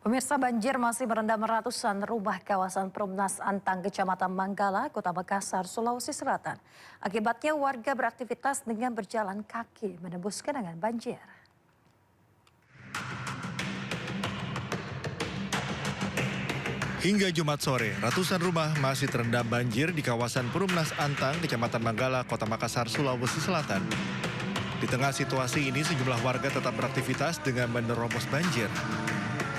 Pemirsa, banjir masih merendam ratusan rumah kawasan Perumnas Antang, Kecamatan Manggala, Kota Makassar, Sulawesi Selatan. Akibatnya warga beraktivitas dengan berjalan kaki menembus genangan banjir. Hingga Jumat sore, ratusan rumah masih terendam banjir di kawasan Perumnas Antang, Kecamatan Manggala, Kota Makassar, Sulawesi Selatan. Di tengah situasi ini, sejumlah warga tetap beraktivitas dengan menerobos banjir.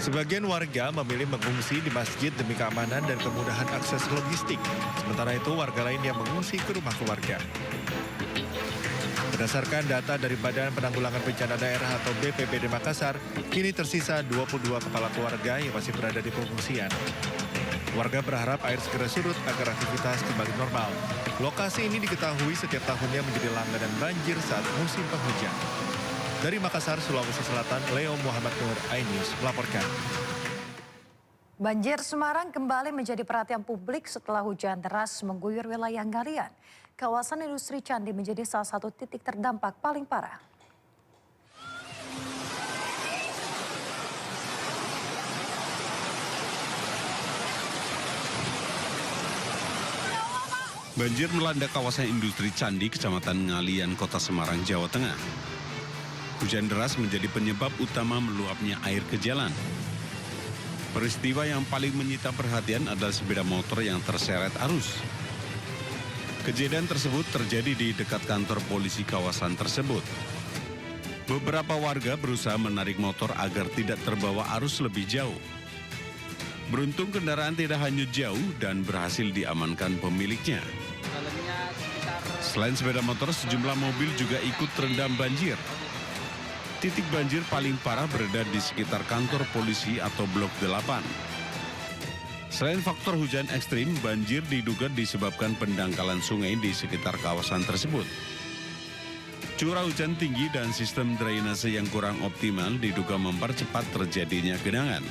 Sebagian warga memilih mengungsi di masjid demi keamanan dan kemudahan akses logistik. Sementara itu, warga lain yang mengungsi ke rumah keluarga. Berdasarkan data dari Badan Penanggulangan Bencana Daerah atau BPBD Makassar, kini tersisa 22 kepala keluarga yang masih berada di pengungsian. Warga berharap air segera surut agar aktivitas kembali normal. Lokasi ini diketahui setiap tahunnya menjadi langganan banjir saat musim penghujan. Dari Makassar, Sulawesi Selatan, Leo Muhammad Nur, iNews melaporkan. Banjir Semarang kembali menjadi perhatian publik setelah hujan deras mengguyur wilayah Ngalian. Kawasan industri Candi menjadi salah satu titik terdampak paling parah. Banjir melanda kawasan industri Candi, Kecamatan Ngalian, Kota Semarang, Jawa Tengah. Hujan deras menjadi penyebab utama meluapnya air ke jalan. Peristiwa yang paling menyita perhatian adalah sepeda motor yang terseret arus. Kejadian tersebut terjadi di dekat kantor polisi kawasan tersebut. Beberapa warga berusaha menarik motor agar tidak terbawa arus lebih jauh. Beruntung kendaraan tidak hanyut jauh dan berhasil diamankan pemiliknya. Selain sepeda motor, sejumlah mobil juga ikut terendam banjir. Titik banjir paling parah berada di sekitar kantor polisi atau Blok 8. Selain faktor hujan ekstrim, banjir diduga disebabkan pendangkalan sungai di sekitar kawasan tersebut. Curah hujan tinggi dan sistem drainase yang kurang optimal diduga mempercepat terjadinya genangan.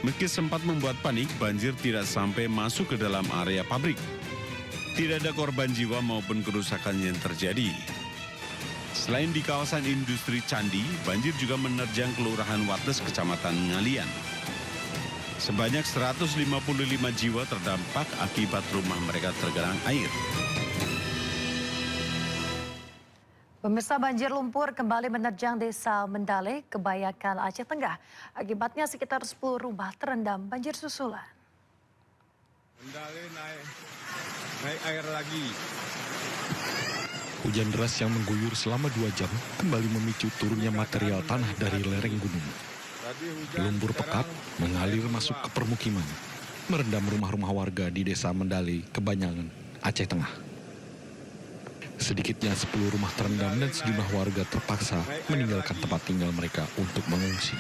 Meski sempat membuat panik, banjir tidak sampai masuk ke dalam area pabrik. Tidak ada korban jiwa maupun kerusakan yang terjadi. Selain di kawasan industri Candi, banjir juga menerjang Kelurahan Wates, Kecamatan Ngalian. Sebanyak 155 jiwa terdampak akibat rumah mereka tergenang air. Pemirsa, banjir lumpur kembali menerjang desa Mendale, Kebayakan, Aceh Tengah. Akibatnya sekitar 10 rumah terendam banjir susulan. Mendale naik air lagi. Hujan deras yang mengguyur selama 2 jam kembali memicu turunnya material tanah dari lereng gunung. Lumpur pekat mengalir masuk ke permukiman, merendam rumah-rumah warga di desa Mendale, Kebayangan, Aceh Tengah. Sedikitnya 10 rumah terendam dan sejumlah warga terpaksa meninggalkan tempat tinggal mereka untuk mengungsi.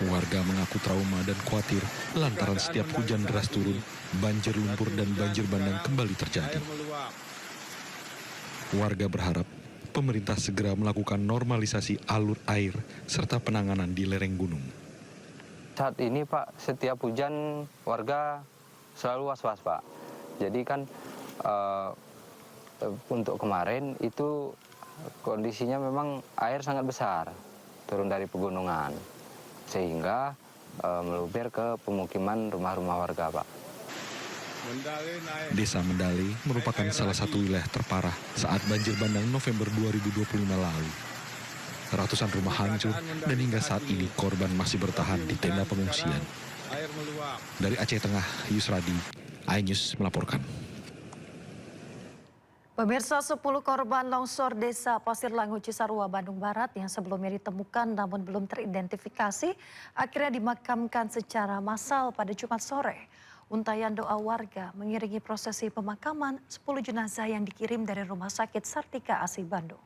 Warga mengaku trauma dan khawatir lantaran setiap hujan deras turun, banjir lumpur dan banjir bandang kembali terjadi. Warga berharap pemerintah segera melakukan normalisasi alur air serta penanganan di lereng gunung. Saat ini Pak, setiap hujan warga selalu was-was Pak. Jadi kan untuk kemarin itu kondisinya memang air sangat besar turun dari pegunungan. Sehingga meluber ke pemukiman rumah-rumah warga Pak. Desa Mendale merupakan salah satu wilayah terparah saat banjir bandang November 2025 lalu. Ratusan rumah hancur dan hingga saat ini korban masih bertahan di tenda pengungsian. Dari Aceh Tengah, Yusradi, iNews melaporkan. Pemirsa, 10 korban longsor desa Pasir Langu, Cisarua, Bandung Barat yang sebelumnya ditemukan namun belum teridentifikasi akhirnya dimakamkan secara massal pada Jumat sore. Untayan doa warga mengiringi prosesi pemakaman 10 jenazah yang dikirim dari Rumah Sakit Sartika Asi Bandung.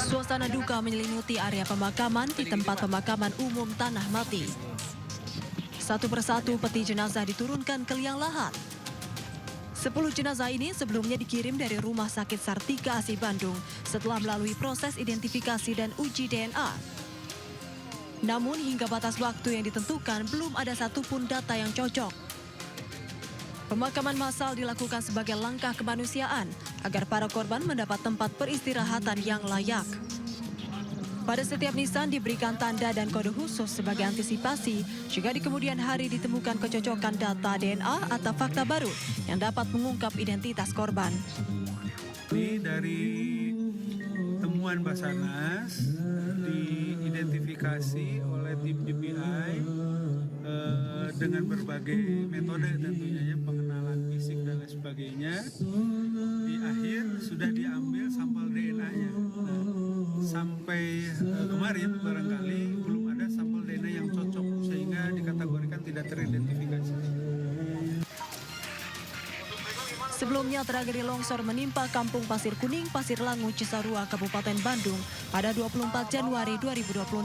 Suasana duka menyelimuti area pemakaman di tempat pemakaman umum Tanah Mati. Satu persatu peti jenazah diturunkan ke liang lahat. 10 jenazah ini sebelumnya dikirim dari Rumah Sakit Sartika Asi Bandung setelah melalui proses identifikasi dan uji DNA. Namun hingga batas waktu yang ditentukan belum ada satupun data yang cocok. Pemakaman massal dilakukan sebagai langkah kemanusiaan agar para korban mendapat tempat peristirahatan yang layak. Pada setiap nisan diberikan tanda dan kode khusus sebagai antisipasi jika di kemudian hari ditemukan kecocokan data DNA atau fakta baru yang dapat mengungkap identitas korban. Ini dari temuan Basarnas diidentifikasi oleh tim DPI dengan berbagai metode tentunya, pengenalan fisik dan lain sebagainya. Di akhir sudah diambil sampel DNA-nya. Nah, sampai kemarin barangkali belum ada sampel DNA yang cocok sehingga dikategorikan tidak teridentifikasi. Sebelumnya tragedi longsor menimpa Kampung Pasir Kuning, Pasir Langu, Cisarua, Kabupaten Bandung pada 24 Januari 2026.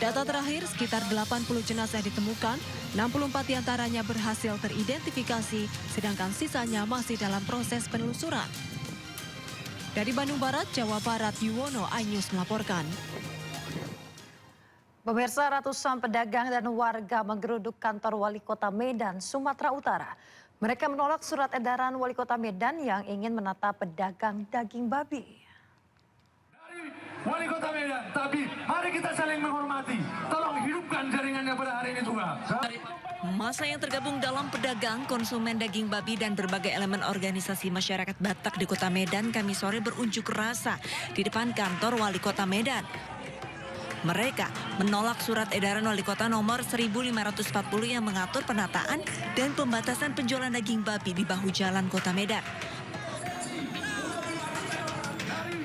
Data terakhir sekitar 80 jenazah ditemukan, 64 diantaranya berhasil teridentifikasi, sedangkan sisanya masih dalam proses penelusuran. Dari Bandung Barat, Jawa Barat, Yuwono, iNews melaporkan. Pemirsa, ratusan pedagang dan warga menggeruduk kantor Wali Kota Medan, Sumatera Utara. Mereka menolak surat edaran Wali Kota Medan yang ingin menata pedagang daging babi. Wali Kota Medan, tapi mari kita saling menghormati. Tolong hidupkan jaringannya pada hari ini juga. Masa yang tergabung dalam pedagang, konsumen daging babi dan berbagai elemen organisasi masyarakat Batak di Kota Medan Kamis sore berunjuk rasa di depan kantor Wali Kota Medan. Mereka menolak surat edaran Wali Kota nomor 1540 yang mengatur penataan dan pembatasan penjualan daging babi di bahu jalan Kota Medan.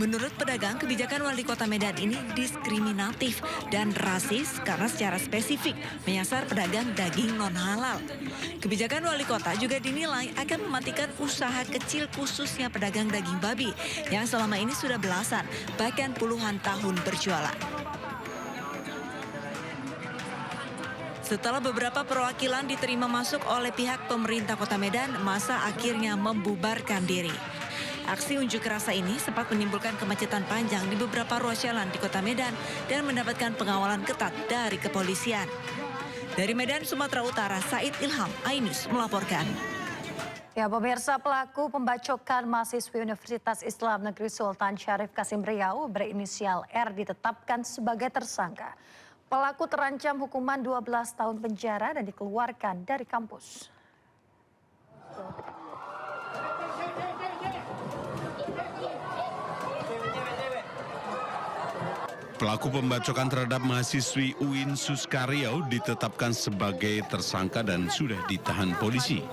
Menurut pedagang, kebijakan Wali Kota Medan ini diskriminatif dan rasis karena secara spesifik menyasar pedagang daging non-halal. Kebijakan Wali Kota juga dinilai akan mematikan usaha kecil khususnya pedagang daging babi yang selama ini sudah belasan, bahkan puluhan tahun berjualan. Setelah beberapa perwakilan diterima masuk oleh pihak pemerintah Kota Medan, masa akhirnya membubarkan diri. Aksi unjuk rasa ini sempat menimbulkan kemacetan panjang di beberapa ruas jalan di Kota Medan dan mendapatkan pengawalan ketat dari kepolisian. Dari Medan, Sumatera Utara, Said Ilham, iNews melaporkan. Ya, pemirsa, pelaku pembacokan mahasiswi Universitas Islam Negeri Sultan Syarif Kasim Riau berinisial R ditetapkan sebagai tersangka. Pelaku terancam hukuman 12 tahun penjara dan dikeluarkan dari kampus. Pelaku pembacokan terhadap mahasiswi UIN Suskario ditetapkan sebagai tersangka dan sudah ditahan polisi.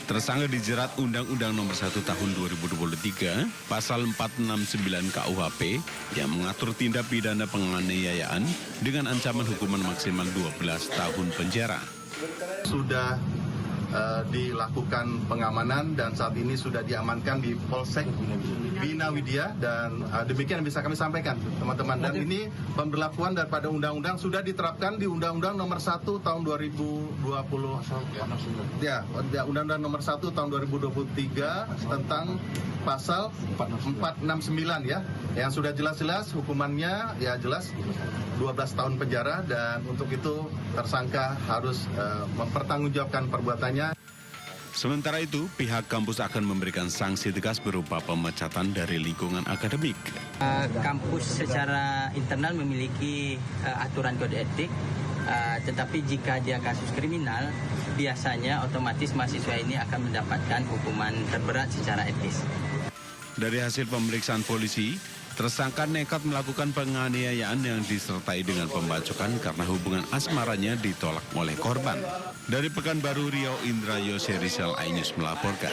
Tersangka dijerat Undang-Undang Nomor 1 Tahun 2023, Pasal 469 KUHP yang mengatur tindak pidana penganiayaan dengan ancaman hukuman maksimal 12 tahun penjara. Sudah dilakukan pengamanan dan saat ini sudah diamankan di Polsek Bina Widya dan demikian bisa kami sampaikan teman-teman. Dan ini pemberlakuan daripada undang-undang sudah diterapkan di Undang-Undang Nomor 1 Tahun 2020 ya, Undang-Undang Nomor 1 Tahun 2023 tentang Pasal 469 ya, yang sudah jelas-jelas hukumannya ya jelas 12 tahun penjara dan untuk itu tersangka harus mempertanggungjawabkan perbuatannya. Sementara itu, pihak kampus akan memberikan sanksi tegas berupa pemecatan dari lingkungan akademik. Kampus secara internal memiliki aturan kode etik, tetapi jika dia kasus kriminal, biasanya otomatis mahasiswa ini akan mendapatkan hukuman terberat secara etis. Dari hasil pemeriksaan polisi, tersangka nekat melakukan penganiayaan yang disertai dengan pembacokan karena hubungan asmaranya ditolak oleh korban. Dari Pekanbaru Riau, Indra Yose Rizal, iNews melaporkan.